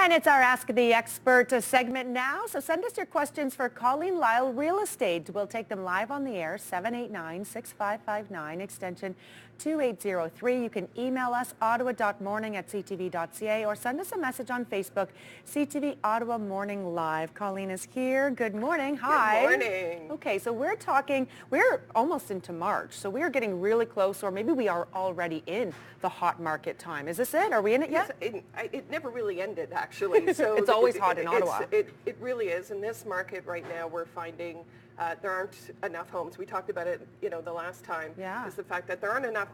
And it's our Ask the Expert segment now. So send us your questions for Colleen, Lyle Real Estate. We'll take them live on the air, 789-6559, extension 2803. You can email us, ottawa.morning@ctv.ca, or send us a message on Facebook, CTV Ottawa Morning Live. Colleen is here. Good morning. Hi. Good morning. Okay, so we're almost into March, so we're getting really close, or maybe we are already in the hot market time. Is this it? Are we in it yet? Yes, it never really ended, actually. So it's always hot in Ottawa. It really is. In this market right now, we're finding there aren't enough homes. We talked about it, the last time. Yeah. Is the fact that there aren't enough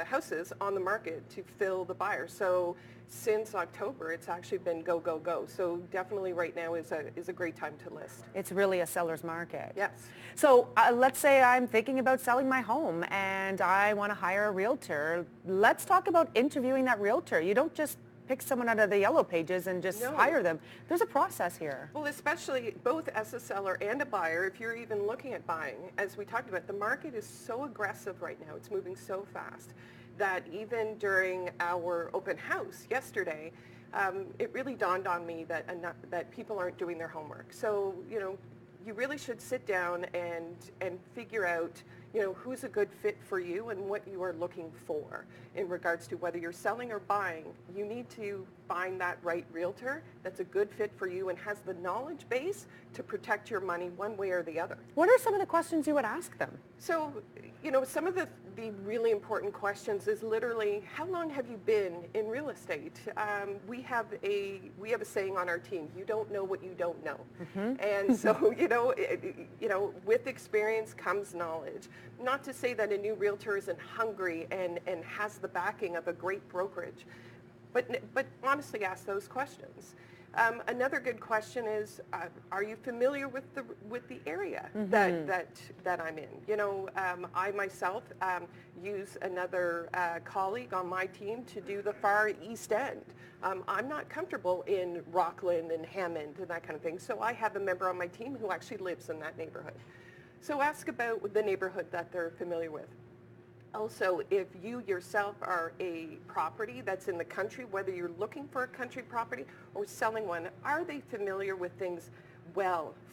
houses on the market to fill the buyers. So since October, it's actually been go, go, go. So definitely right now is a great time to list. It's really a seller's market. Yes. So let's say I'm thinking about selling my home and I want to hire a realtor. Let's talk about interviewing that realtor. You don't just pick someone out of the yellow pages and just hire them. There's a process here. Well, especially both as a seller and a buyer, if you're even looking at buying, as we talked about, the market is so aggressive right now. It's moving so fast that even during our open house yesterday, it really dawned on me that people aren't doing their homework. So, you really should sit down and figure out, who's a good fit for you and what you are looking for in regards to whether you're selling or buying. You need to find that right realtor that's a good fit for you and has the knowledge base to protect your money one way or the other. What are some of the questions you would ask them? So, some of the really important questions is literally, how long have you been in real estate? We have a saying on our team, you don't know what you don't know. Mm-hmm. And so, with experience comes knowledge. Not to say that a new realtor isn't hungry and has the backing of a great brokerage, but honestly ask those questions. Another good question is, are you familiar with the area that I'm in? I myself use another colleague on my team to do the far East End. I'm not comfortable in Rockland and Hammond and that kind of thing, so I have a member on my team who actually lives in that neighborhood. So ask about the neighborhood that they're familiar with. Also, if you yourself are a property that's in the country, whether you're looking for a country property or selling one, are they familiar with things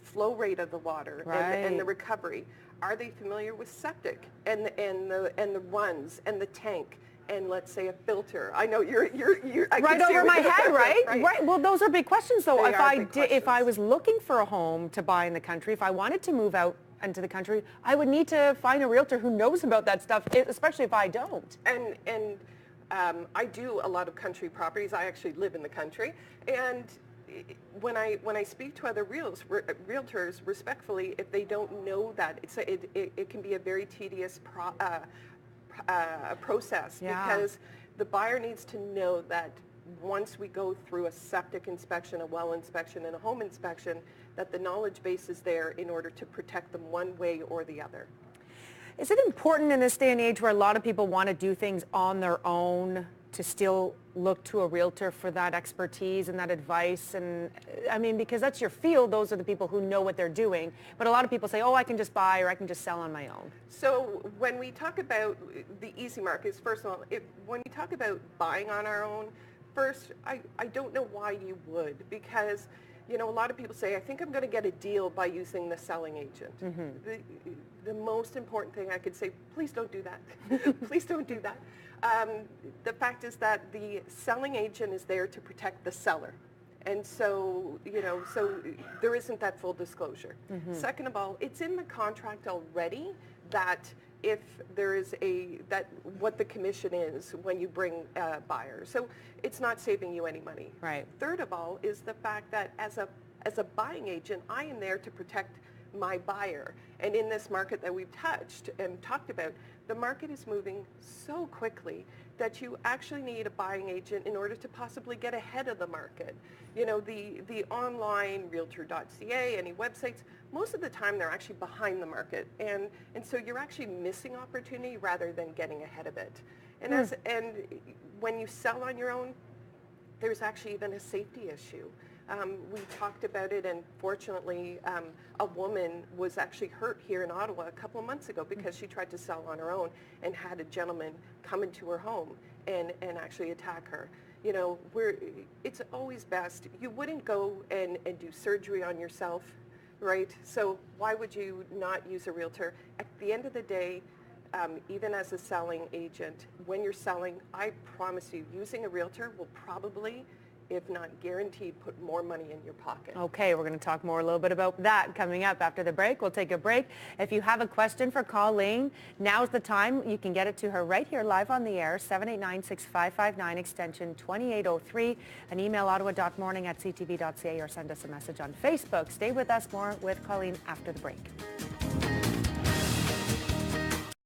flow rate of the water and the recovery? Are they familiar with septic and the runs and the tank? And let's say a filter. I know you're right over my head, right? Right. Well, those are big questions, though. If I was looking for a home to buy in the country, if I wanted to move out into the country, I would need to find a realtor who knows about that stuff, especially if I don't. And I do a lot of country properties. I actually live in the country, and when I speak to other realtors, respectfully, if they don't know that, it can be a very tedious process because the buyer needs to know that once we go through a septic inspection, a well inspection, and a home inspection, that the knowledge base is there in order to protect them one way or the other. Is it important in this day and age where a lot of people want to do things on their own to still look to a realtor for that expertise and that advice? And I mean, because that's your field, those are the people who know what they're doing. But a lot of people say, I can just buy or I can just sell on my own. So when we talk about the easy markets, first of all, when we talk about buying on our own, first, I don't know why you would, because a lot of people say, I think I'm going to get a deal by using the selling agent. Mm-hmm. The most important thing I could say, please don't do that. Please don't do that. The fact is that the selling agent is there to protect the seller. And so, so there isn't that full disclosure. Mm-hmm. Second of all, it's in the contract already that if there is what the commission is when you bring buyers. So it's not saving you any money. Right. Third of all is the fact that as a buying agent, I am there to protect my buyer. And in this market that we've touched and talked about, the market is moving so quickly that you actually need a buying agent in order to possibly get ahead of the market. The online realtor.ca, any websites, most of the time they're actually behind the market. And so you're actually missing opportunity rather than getting ahead of it. And and when you sell on your own, there's actually even a safety issue. We talked about it, and fortunately, a woman was actually hurt here in Ottawa a couple of months ago because she tried to sell on her own and had a gentleman come into her home and actually attack her. You know, it's always best. You wouldn't go and do surgery on yourself, right? So why would you not use a realtor? At the end of the day, even as a selling agent, when you're selling, I promise you, using a realtor will probably, if not guaranteed, put more money in your pocket. Okay, we're going to talk more a little bit about that coming up after the break. We'll take a break. If you have a question for Colleen, now's the time. You can get it to her right here live on the air, 789-6559, extension 2803, and email ottawa.morning@ctv.ca or send us a message on Facebook. Stay with us, more with Colleen after the break.